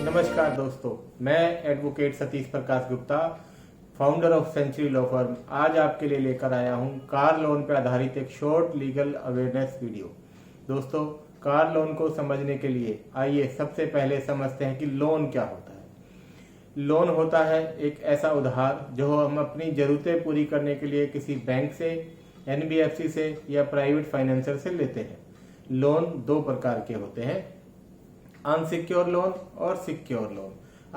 नमस्कार दोस्तों, मैं advocate Satish Prakash Gupta, founder of century law firm, आज आपके लिए लेकर आया हूं कार लोन पर आधारित एक शॉर्ट लीगल अवेयरनेस वीडियो। दोस्तों, कार लोन को समझने के लिए आइए सबसे पहले समझते हैं कि लोन क्या होता है। लोन होता है एक ऐसा उधार जो हम अपनी जरूरतें पूरी करने के लिए किसी बैंक से, एनबीएफसी से या प्राइवेट फाइनेंसर से लेते हैं। लोन दो प्रकार के होते हैं, अनसिक्योर लोन और सिक्योर लोन।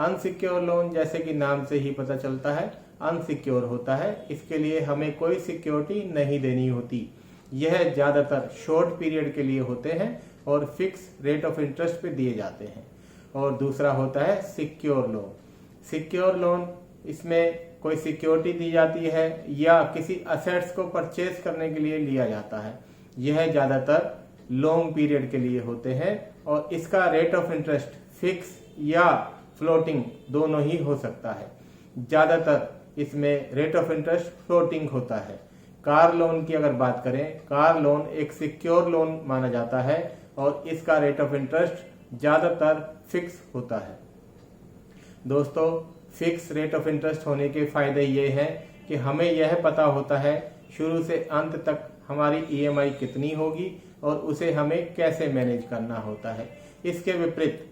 अनसिक्योर लोन जैसे कि नाम से ही पता चलता है अनसिक्योर होता है, इसके लिए हमें कोई सिक्योरिटी नहीं देनी होती। यह ज्यादातर शॉर्ट पीरियड के लिए होते हैं और फिक्स रेट ऑफ इंटरेस्ट पे दिए जाते हैं। और दूसरा होता है सिक्योर लोन। सिक्योर लोन, इसमें कोई सिक्योरिटी दी जाती है या किसी असेट्स को परचेज करने के लिए लिया जाता है। यह ज्यादातर लॉन्ग पीरियड के लिए होते हैं और इसका रेट ऑफ इंटरेस्ट फिक्स या फ्लोटिंग दोनों ही हो सकता है। ज्यादातर इसमें रेट ऑफ इंटरेस्ट फ्लोटिंग होता है। कार लोन की अगर बात करें, कार लोन एक सिक्योर लोन माना जाता है और इसका रेट ऑफ इंटरेस्ट ज्यादातर फिक्स होता है। दोस्तों, फिक्स रेट ऑफ इंटरेस्ट होने के फायदे ये हैं कि हमें यह पता होता है शुरू से अंत तक हमारी ईएमआई कितनी होगी और उसे हमें कैसे मैनेज करना होता है। इसके विपरीत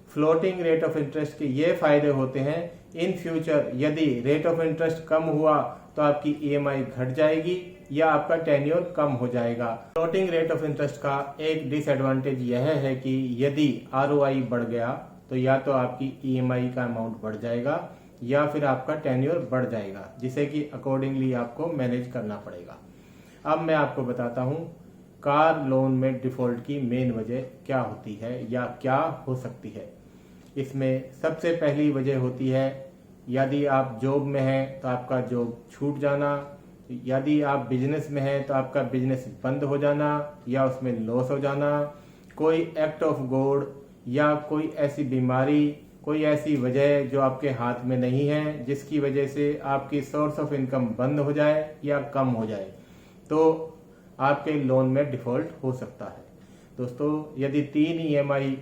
फ्लोटिंग रेट ऑफ इंटरेस्ट के ये फायदे होते हैं, इन फ्यूचर यदि रेट ऑफ इंटरेस्ट कम हुआ तो आपकी ईएमआई घट जाएगी या आपका टेन्योर कम हो जाएगा। फ्लोटिंग रेट ऑफ इंटरेस्ट का एक डिसएडवांटेज यह है कि यदि आरओआई बढ़ गया तो या तो आपकी ईएमआई का अमाउंट बढ़ जाएगा या फिर आपका टेन्योर बढ़ जाएगा, जिसे कि अकॉर्डिंगली आपको मैनेज करना पड़ेगा। अब मैं आपको बताता हूं कार लोन में डिफॉल्ट की मेन वजह क्या होती है या क्या हो सकती है। इसमें सबसे पहली वजह होती है, यदि आप जॉब में हैं तो आपका जॉब छूट जाना, यदि आप बिजनेस में हैं तो आपका बिजनेस बंद हो जाना या उसमें लॉस हो जाना, कोई एक्ट ऑफ गॉड या कोई ऐसी बीमारी, कोई ऐसी वजह जो आपके हाथ में नहीं है जिसकी वजह से आपकी सोर्स ऑफ इनकम बंद हो जाए या कम हो जाए, तो आपके लोन में डिफॉल्ट हो सकता है। दोस्तों, यदि 3 ईएमआई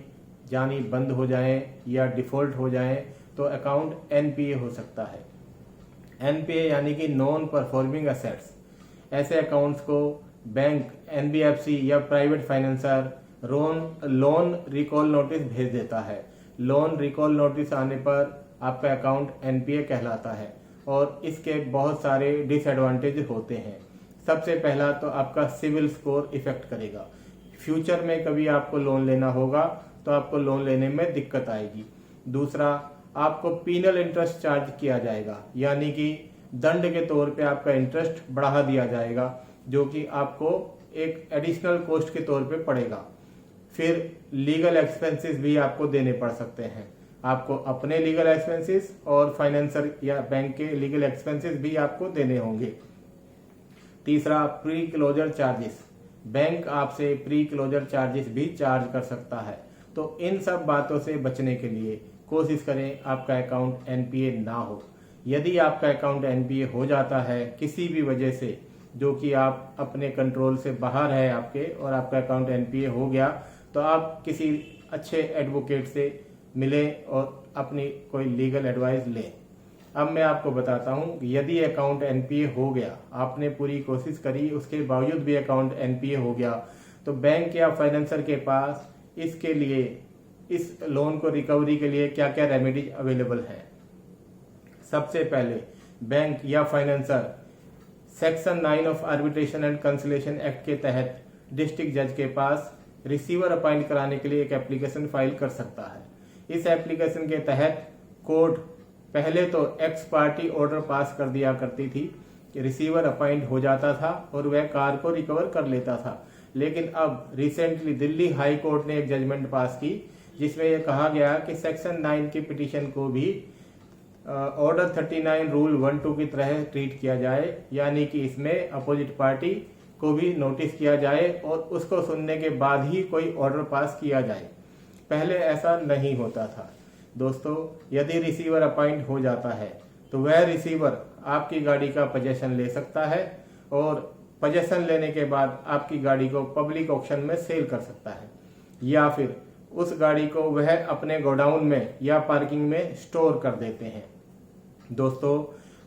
जानी बंद हो जाए या डिफॉल्ट हो जाए तो अकाउंट एनपीए हो सकता है। एनपीए यानी कि नॉन परफॉर्मिंग असेट्स। ऐसे अकाउंट्स को बैंक, एनबीएफसी या private financer loan recall notice भेज देता है। लोन रिकॉल नोटिस आने पर आपका अकाउंट एनपीए कहलाता है और इसके बहुत सारे डिसएडवांटेज होते हैं। सबसे पहला तो आपका सिविल स्कोर इफेक्ट करेगा। फ्यूचर में कभी आपको लोन लेना होगा तो आपको लोन लेने में दिक्कत आएगी। दूसरा, आपको पीनल इंटरेस्ट चार्ज किया जाएगा, यानी कि दंड के तौर पे आपका इंटरेस्ट बढ़ा दिया जाएगा, जो कि आपको एक एडिशनल कॉस्ट के तौर पे पड़ेगा। फिर लीगल एक्सपेंसेस भी आपको देने पड़ सकते हैं। आपको अपने लीगल एक्सपेंसेस और फाइनेंसर या बैंक के लीगल एक्सपेंसेस भी आपको देने होंगे। तीसरा, प्री क्लोजर चार्जेस। बैंक आपसे प्री क्लोजर चार्जेस भी चार्ज कर सकता है। तो इन सब बातों से बचने के लिए कोशिश करें आपका अकाउंट एनपीए ना हो। यदि आपका अकाउंट एनपीए हो जाता है किसी भी वजह से, जो कि आप अपने कंट्रोल से बाहर है आपके, और आपका अकाउंट एनपीए हो गया, तो आप किसी अच्छे एडवोकेट से मिलें और अपनी कोई लीगल एडवाइस लें। अब मैं आपको बताता हूं, यदि अकाउंट एनपीए हो गया, आपने पूरी कोशिश करी, उसके बावजूद भी अकाउंट एनपीए हो गया, तो बैंक या फाइनेंसर के पास इसके लिए, इस लोन को रिकवरी के लिए क्या क्या रेमेडीज अवेलेबल है। सबसे पहले, बैंक या financer section 9 of arbitration and conciliation act के तहत डिस्ट्रिक्ट जज के पास रिसीवर अपॉइंट कराने के लिए एक एप्लीकेशन फाइल कर सकता है। इस एप्लीकेशन के तहत कोर्ट पहले तो एक्स पार्टी ऑर्डर पास कर दिया करती थी कि रिसीवर अपॉइंट हो जाता था और वह कार को रिकवर कर लेता था। लेकिन अब रिसेंटली दिल्ली हाई कोर्ट ने एक जजमेंट पास की जिसमें यह कहा गया कि सेक्शन 9 की पिटीशन को भी ऑर्डर 39 रूल 1-2 की तरह ट्रीट किया जाए, यानी कि इसमें अपोजिट पार्टी को भी नोटिस किया जाए और उसको सुनने के बाद ही कोई ऑर्डर पास किया जाए। पहले ऐसा नहीं होता था। दोस्तों, यदि रिसीवर अपॉइंट हो जाता है तो वह रिसीवर आपकी गाड़ी का पोजेशन ले सकता है और पोजीशन लेने के बाद आपकी गाड़ी को पब्लिक ऑक्शन में सेल कर सकता है, या फिर उस गाड़ी को वह अपने गोडाउन में या पार्किंग में स्टोर कर देते हैं। दोस्तों,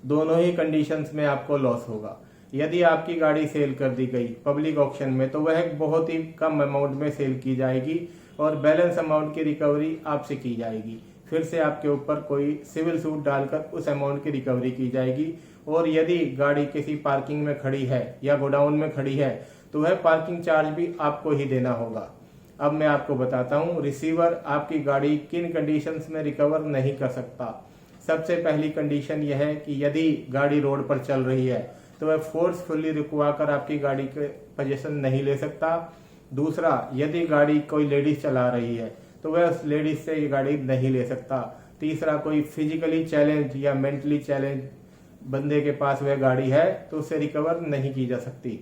दोनों ही कंडीशंस में आपको लॉस होगा। यदि आपकी गाड़ी सेल कर दी गई पब्लिक ऑक्शन में तो वह बहुत ही कम अमाउंट में सेल की जाएगी और बैलेंस अमाउंट की रिकवरी आपसे की जाएगी। फिर से आपके ऊपर कोई सिविल सूट डालकर उस अमाउंट की रिकवरी की जाएगी। और यदि गाड़ी किसी पार्किंग में खड़ी है या गोडाउन में खड़ी है तो वह पार्किंग चार्ज भी आपको ही देना होगा। अब मैं आपको बताता हूँ रिसीवर आपकी गाड़ी किन कंडीशंस में रिकवर नहीं कर सकता। सबसे पहली कंडीशन यह है कि यदि गाड़ी रोड पर चल रही है तो वह फोर्सफुली रुकवा कर आपकी गाड़ी के पोजीशन नहीं ले सकता। दूसरा, यदि गाड़ी कोई लेडीज चला रही है तो वह उस लेडीज से ये गाड़ी नहीं ले सकता। तीसरा, कोई फिजिकली चैलेंज या मेंटली चैलेंज बंदे के पास वह गाड़ी है तो उससे रिकवर नहीं की जा सकती।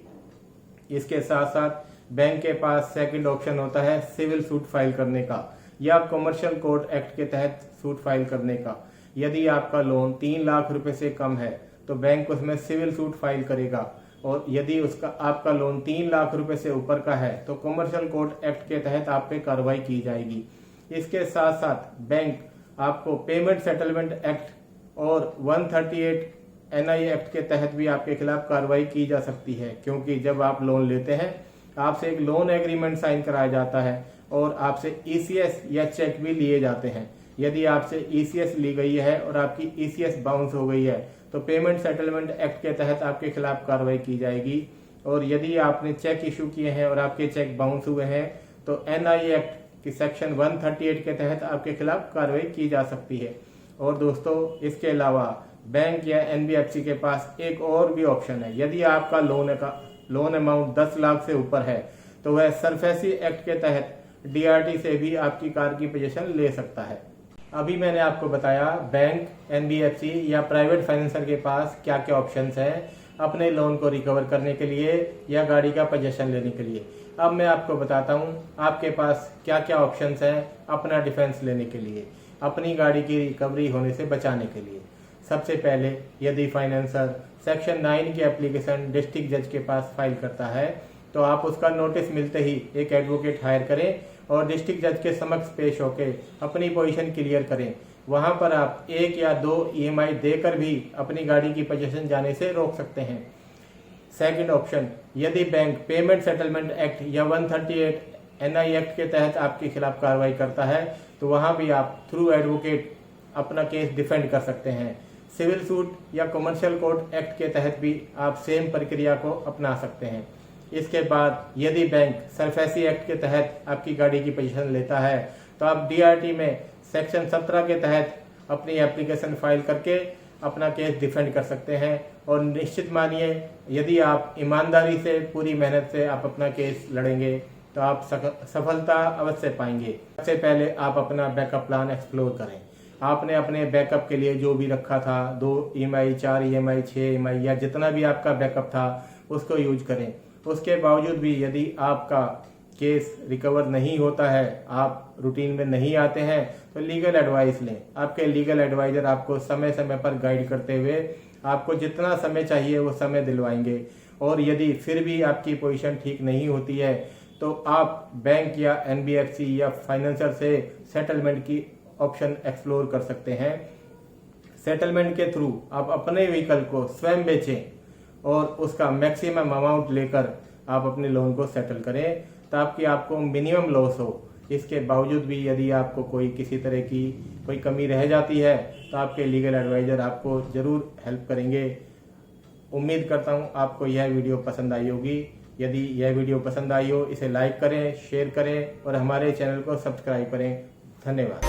इसके साथ साथ बैंक के पास सेकंड ऑप्शन होता है सिविल सूट फाइल करने का या कमर्शियल कोर्ट एक्ट के तहत सूट फाइल करने का। यदि आपका लोन 3 लाख रुपए से कम है तो बैंक उसमें सिविल सूट फाइल करेगा, और यदि आपका लोन 3 लाख रुपए से ऊपर का है तो कमर्शियल कोर्ट एक्ट के तहत आप पे कार्रवाई की जाएगी। इसके साथ साथ बैंक आपको पेमेंट सेटलमेंट एक्ट और 138 NI एक्ट के तहत भी आपके खिलाफ कार्रवाई की जा सकती है, क्योंकि जब आप लोन लेते हैं आपसे एक लोन एग्रीमेंट साइन कराया जाता है और आपसे ECS या चेक भी लिए जाते हैं। यदि आपसे ECS ली गई है और आपकी ECS बाउंस हो गई है तो पेमेंट सेटलमेंट एक्ट के तहत आपके खिलाफ कार्रवाई की जाएगी। और यदि आपने चेक इशू किए हैं और आपके चेक बाउंस हुए हैं तो NI एक्ट की सेक्शन 138 के तहत आपके खिलाफ कार्रवाई की जा सकती है। और दोस्तों, इसके अलावा बैंक या NBFC के पास एक और भी ऑप्शन है। यदि आपका लोन अमाउंट 10 लाख से ऊपर है तो वह सरफेसी एक्ट के तहत DRT से भी आपकी कार की पोजीशन ले सकता है। अभी मैंने आपको बताया बैंक, NBFC या प्राइवेट फाइनेंसर के पास क्या क्या ऑप्शंस हैं अपने लोन को रिकवर करने के लिए या गाड़ी का पोजीशन लेने के लिए। अब मैं आपको बताता हूँ आपके पास क्या क्या ऑप्शंस हैं अपना डिफेंस लेने के लिए, अपनी गाड़ी की रिकवरी होने से बचाने के लिए। सबसे पहले, यदि फाइनेंसर सेक्शन 9 की एप्लीकेशन डिस्ट्रिक्ट जज के पास फाइल करता है तो आप उसका नोटिस मिलते ही एक एडवोकेट हायर करें और डिस्ट्रिक्ट जज के समक्ष पेश होकर अपनी पोजीशन क्लियर करें। वहां पर आप 1 या 2 EMI देकर भी अपनी गाड़ी की पोजीशन जाने से रोक सकते हैं। सेकंड ऑप्शन, यदि बैंक पेमेंट सेटलमेंट एक्ट या 138 NI एक्ट के तहत आपके खिलाफ कार्रवाई करता है तो वहां भी आप थ्रू एडवोकेट अपना केस डिफेंड कर सकते हैं। सिविल सूट या कमर्शियल कोर्ट एक्ट के तहत भी आप सेम प्रक्रिया को अपना सकते हैं। इसके बाद यदि बैंक सरफेसी एक्ट के तहत आपकी गाड़ी की पोजीशन लेता है तो आप DRT में सेक्शन 17 के तहत अपनी एप्लीकेशन फाइल करके अपना केस डिफेंड कर सकते हैं। और निश्चित मानिए, यदि आप ईमानदारी से पूरी मेहनत से आप अपना केस लड़ेंगे तो आप सफलता अवश्य पाएंगे। सबसे पहले आप अपना बैकअप प्लान एक्सप्लोर करें। आपने अपने बैकअप के लिए जो भी रखा था, 2 EMI, 4 EMI, 6 EMI या जितना भी आपका बैकअप था उसको यूज करें। उसके बावजूद भी यदि आपका केस रिकवर नहीं होता है, आप रूटीन में नहीं आते हैं तो लीगल एडवाइस लें। आपके लीगल एडवाइजर आपको समय समय पर गाइड करते हुए आपको जितना समय चाहिए वो समय दिलवाएंगे। और यदि फिर भी आपकी पोजीशन ठीक नहीं होती है तो आप बैंक या NBFC या फाइनेंसर से सेटलमेंट की ऑप्शन एक्सप्लोर कर सकते हैं। सेटलमेंट के थ्रू आप अपने व्हीकल को स्वयं बेचें और उसका मैक्सिमम अमाउंट लेकर आप अपने लोन को सेटल करें ताकि आपको मिनिमम लॉस हो। इसके बावजूद भी यदि आपको कोई किसी तरह की कोई कमी रह जाती है तो आपके लीगल एडवाइजर आपको जरूर हेल्प करेंगे। उम्मीद करता हूं आपको यह वीडियो पसंद आई होगी। यदि यह वीडियो पसंद आई हो इसे लाइक करें, शेयर करें और हमारे चैनल को सब्सक्राइब करें। धन्यवाद।